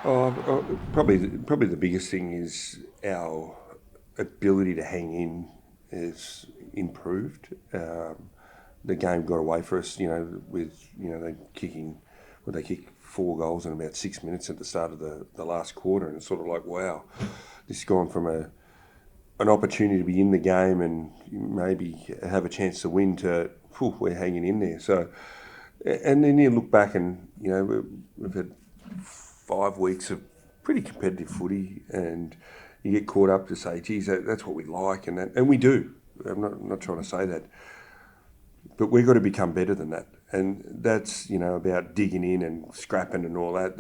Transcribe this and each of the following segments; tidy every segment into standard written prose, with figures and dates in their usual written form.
Probably the biggest thing is our ability to hang in is improved. The game got away for us, with they kicked 4 goals in about 6 minutes at the start of the last quarter, and it's sort of like, wow, this has gone from an opportunity to be in the game and maybe have a chance to win to, we're hanging in there. So, and then you look back and, we've had 5 weeks of pretty competitive footy, and you get caught up to say, geez, that's what we like, and we do. I'm not trying to say that. But we've got to become better than that. And that's, about digging in and scrapping and all that.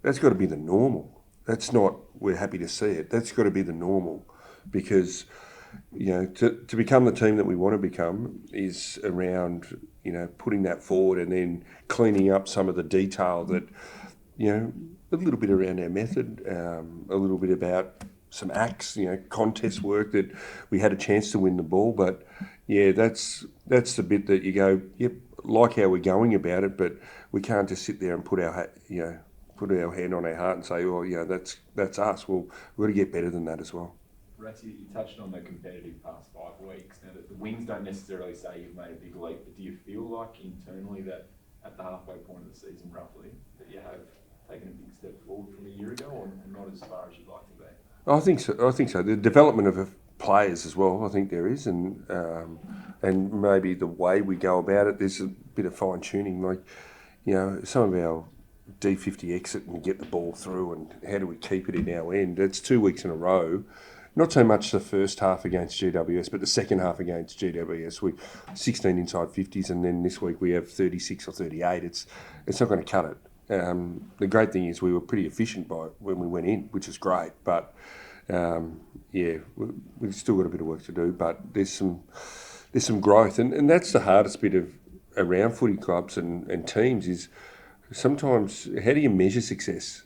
That's got to be the normal. That's not, we're happy to see it. That's got to be the normal. Because, to become the team that we want to become is around, putting that forward and then cleaning up some of the detail that, a little bit around our method, a little bit about some acts, contest work that we had a chance to win the ball. But yeah, that's the bit that you go, yep, like how we're going about it, but we can't just sit there and put our hand on our heart and say, oh, that's us. Well, we've got to get better than that as well. Ratty, you touched on the competitive past 5 weeks. Now, the wins don't necessarily say you've made a big leap, but do you feel like internally that at the halfway point of the season, roughly, that you have taken a big step forward from a year ago, or not as far as you'd like to be? I think so. The development of players as well, I think there is, and maybe the way we go about it, there's a bit of fine tuning. Like, some of our D50 exit and get the ball through, and how do we keep it in our end? It's 2 weeks in a row. Not so much the first half against GWS, but the second half against GWS. We 16 inside 50s, and then this week we have 36 or 38. It's not going to cut it. The great thing is we were pretty efficient when we went in, which is great. But we've still got a bit of work to do. But there's some growth, and that's the hardest bit of around footy clubs and teams is sometimes how do you measure success?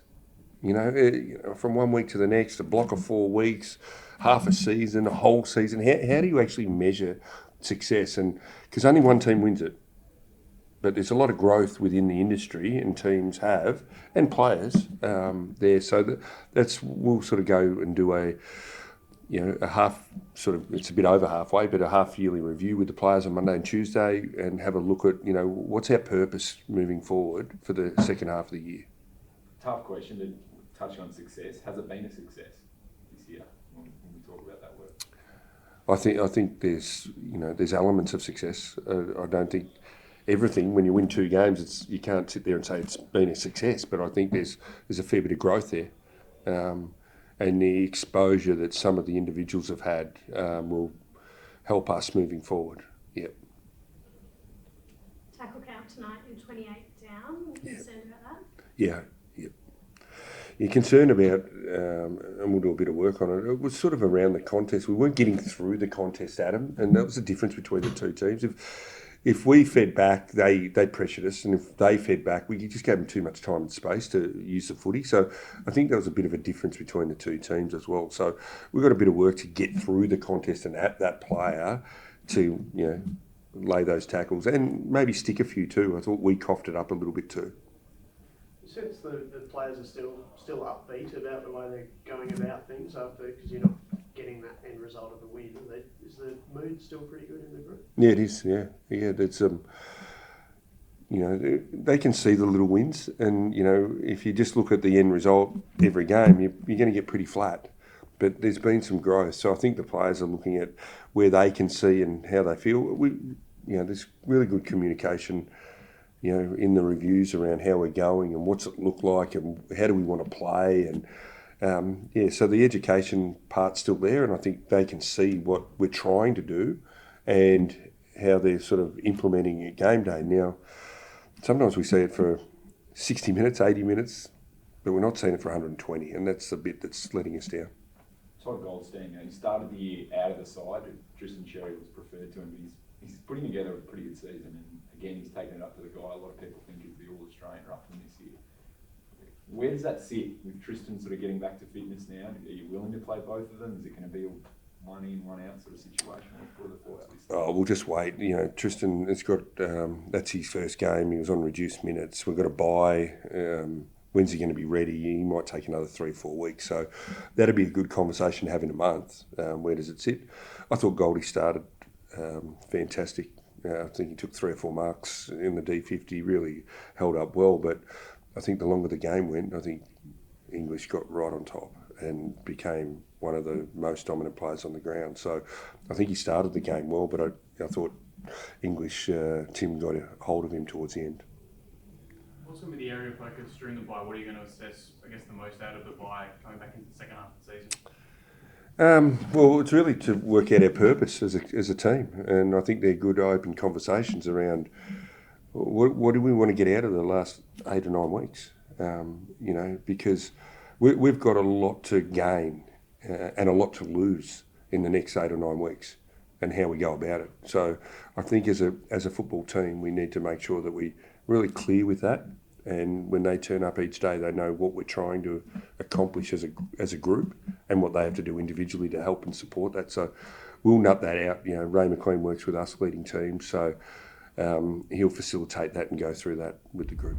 From 1 week to the next, a block of 4 weeks, half a season, a whole season. How do you actually measure success? And because only one team wins it. But there's a lot of growth within the industry, and teams have, and players there. So we'll sort of go and do a half, sort of, it's a bit over halfway, but a half yearly review with the players on Monday and Tuesday, and have a look at, what's our purpose moving forward for the second half of the year. Tough question to touch on success. Has it been a success this year when we talk about that word? I think there's elements of success. I don't think everything, when you win 2 games, you can't sit there and say it's been a success, but I think there's a fair bit of growth there. And the exposure that some of the individuals have had will help us moving forward. Yep. Tackle count tonight in 28 down. Are you concerned about that? Yeah. You're concerned about, and we'll do a bit of work on it, it was sort of around the contest. We weren't getting through the contest, Adam, and that was the difference between the two teams. If we fed back, they pressured us, and if they fed back, we just gave them too much time and space to use the footy. So I think there was a bit of a difference between the two teams as well. So we've got a bit of work to get through the contest and at that player to, lay those tackles and maybe stick a few too. I thought we coughed it up a little bit too. Sense the players are still upbeat about the way they're going about things because you're not getting that end result of the win. Is the mood still pretty good in the group? Yeah, it is. Yeah. That's they can see the little wins, and if you just look at the end result every game, you're going to get pretty flat. But there's been some growth, so I think the players are looking at where they can see and how they feel. There's really good communication. In the reviews around how we're going and what's it look like and how do we want to play so the education part's still there, and I think they can see what we're trying to do and how they're sort of implementing it game day. Now, sometimes we see it for 60 minutes, 80 minutes, but we're not seeing it for 120, and that's the bit that's letting us down. Todd Goldstein, he started the year out of the side. Tristan Sherry was preferred to him, but he's putting together a pretty good season, and again, he's taken it up to the guy. A lot of people think he's the All-Australian roughman this year. Where does that sit with Tristan sort of getting back to fitness now? Are you willing to play both of them? Is it going to be a one in, one out sort of situation? What are the thoughts of this? Oh, we'll just wait. Tristan, it's got that's his first game. He was on reduced minutes. We've got to buy. when's he going to be ready? He might take another 3 or 4 weeks. So that'd be a good conversation to have in a month. Where does it sit? I thought Goldie started fantastic. I think he took 3 or 4 marks in the D50, really held up well. But I think the longer the game went, I think English got right on top and became one of the most dominant players on the ground. So I think he started the game well, but I thought English, Tim got a hold of him towards the end. What's going to be the area of focus during the bye? What are you going to assess, I guess, the most out of the bye coming back into the second half of the season? Well, it's really to work out our purpose as a team, and I think they're good open conversations around what do we want to get out of the last 8 or 9 weeks. Because we've got a lot to gain and a lot to lose in the next 8 or 9 weeks, and how we go about it. So I think as a football team, we need to make sure that we're really clear with that, and when they turn up each day, they know what we're trying to accomplish as a group and what they have to do individually to help and support that. So we'll nut that out. Ray McLean works with us leading teams, so he'll facilitate that and go through that with the group.